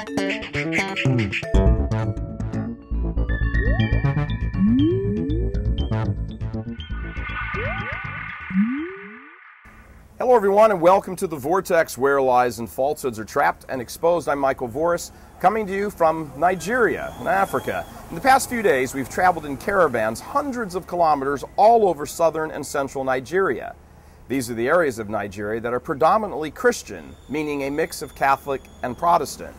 Hello everyone and welcome to The Vortex, where lies and falsehoods are trapped and exposed. I'm Michael Voris, coming to you from Nigeria in Africa. In the past few days, we've traveled in caravans hundreds of kilometers all over southern and central Nigeria. These are the areas of Nigeria that are predominantly Christian, meaning a mix of Catholic and Protestant.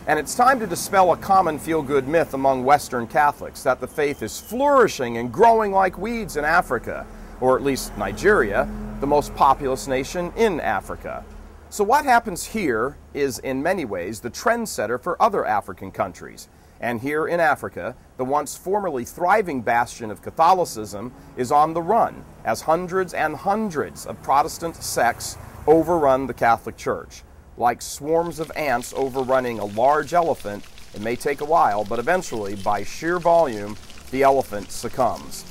And it's time to dispel a common feel-good myth among Western Catholics that the faith is flourishing and growing like weeds in Africa, or at least Nigeria, the most populous nation in Africa. So what happens here is in many ways the trendsetter for other African countries. And here in Africa, the once formerly thriving bastion of Catholicism is on the run as hundreds and hundreds of Protestant sects overrun the Catholic Church. Like swarms of ants overrunning a large elephant, it may take a while, but eventually, by sheer volume, the elephant succumbs.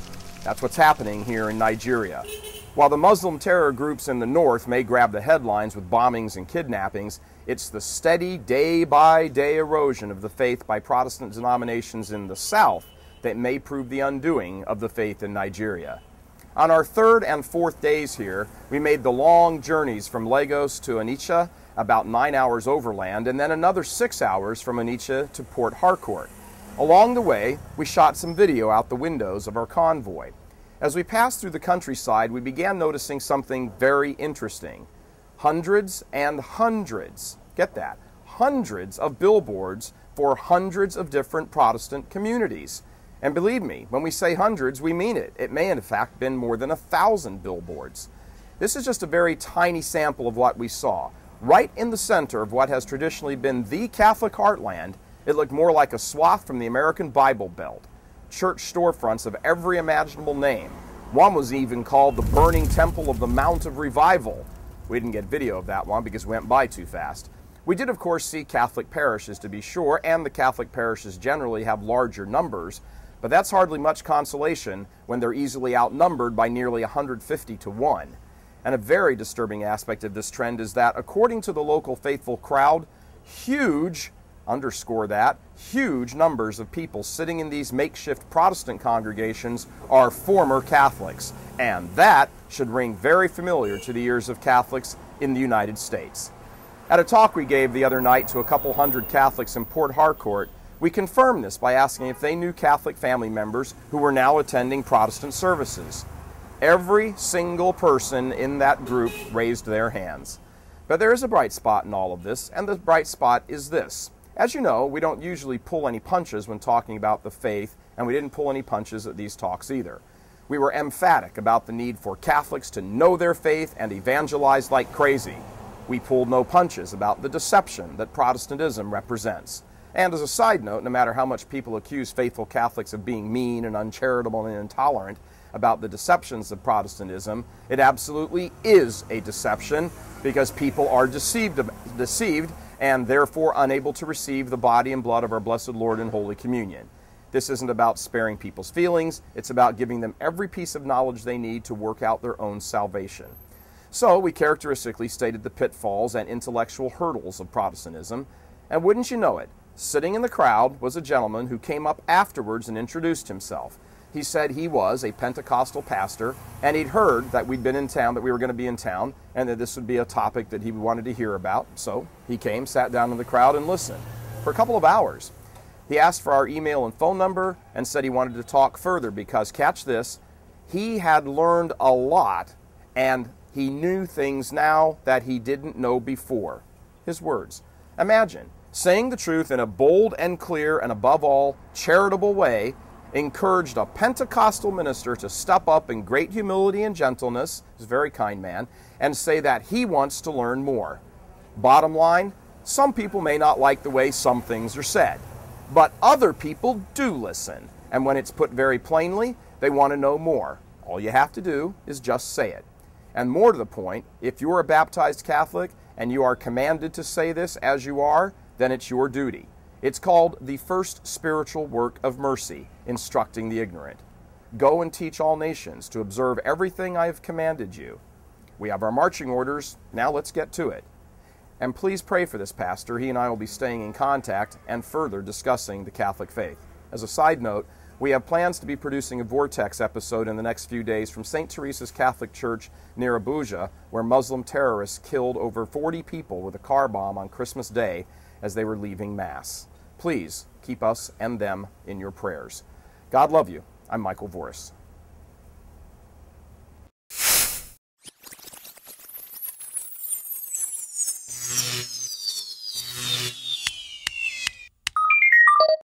That's what's happening here in Nigeria. While the Muslim terror groups in the north may grab the headlines with bombings and kidnappings, it's the steady day-by-day erosion of the faith by Protestant denominations in the south that may prove the undoing of the faith in Nigeria. On our third and fourth days here, we made the long journeys from Lagos to Onitsha, about 9 hours overland, and then another 6 hours from Onitsha to Port Harcourt. Along the way, we shot some video out the windows of our convoy. As we passed through the countryside, we began noticing something very interesting. Hundreds and hundreds, get that, hundreds of billboards for hundreds of different Protestant communities. And believe me, when we say hundreds, we mean it. It may in fact been more than 1,000 billboards. This is just a very tiny sample of what we saw. Right in the center of what has traditionally been the Catholic heartland, it looked more like a swath from the American Bible Belt. Church storefronts of every imaginable name. One was even called the Burning Temple of the Mount of Revival. We didn't get video of that one because we went by too fast. We did, of course, see Catholic parishes, to be sure, and the Catholic parishes generally have larger numbers, but that's hardly much consolation when they're easily outnumbered by nearly 150 to 1. And a very disturbing aspect of this trend is that, according to the local faithful crowd, huge, underscore that, huge numbers of people sitting in these makeshift Protestant congregations are former Catholics, and that should ring very familiar to the ears of Catholics in the United States. At a talk we gave the other night to a couple hundred Catholics in Port Harcourt, we confirmed this by asking if they knew Catholic family members who were now attending Protestant services. Every single person in that group raised their hands. But there is a bright spot in all of this, and the bright spot is this. As you know, we don't usually pull any punches when talking about the faith, and we didn't pull any punches at these talks either. We were emphatic about the need for Catholics to know their faith and evangelize like crazy. We pulled no punches about the deception that Protestantism represents. And as a side note, no matter how much people accuse faithful Catholics of being mean and uncharitable and intolerant about the deceptions of Protestantism, it absolutely is a deception because people are deceived and therefore unable to receive the body and blood of our blessed Lord in Holy Communion. This isn't about sparing people's feelings, it's about giving them every piece of knowledge they need to work out their own salvation. So we characteristically stated the pitfalls and intellectual hurdles of Protestantism, and wouldn't you know it, sitting in the crowd was a gentleman who came up afterwards and introduced himself. He said he was a Pentecostal pastor, and he'd heard that we'd been in town, that we were going to be in town, and that this would be a topic that he wanted to hear about. So he came, sat down in the crowd, and listened for a couple of hours. He asked for our email and phone number and said he wanted to talk further because, catch this, he had learned a lot, and he knew things now that he didn't know before. His words. Imagine saying the truth in a bold and clear and, above all, charitable way, encouraged a Pentecostal minister to step up in great humility and gentleness, he's a very kind man, and say that he wants to learn more. Bottom line, some people may not like the way some things are said, but other people do listen, and when it's put very plainly, they want to know more. All you have to do is just say it. And more to the point, if you're a baptized Catholic and you are commanded to say this as you are, then it's your duty. It's called the first spiritual work of mercy, instructing the ignorant. Go and teach all nations to observe everything I have commanded you. We have our marching orders. Now let's get to it. And please pray for this pastor. He and I will be staying in contact and further discussing the Catholic faith. As a side note, we have plans to be producing a Vortex episode in the next few days from St. Teresa's Catholic Church near Abuja, where Muslim terrorists killed over 40 people with a car bomb on Christmas Day as they were leaving Mass. Please keep us and them in your prayers. God love you. I'm Michael Voris.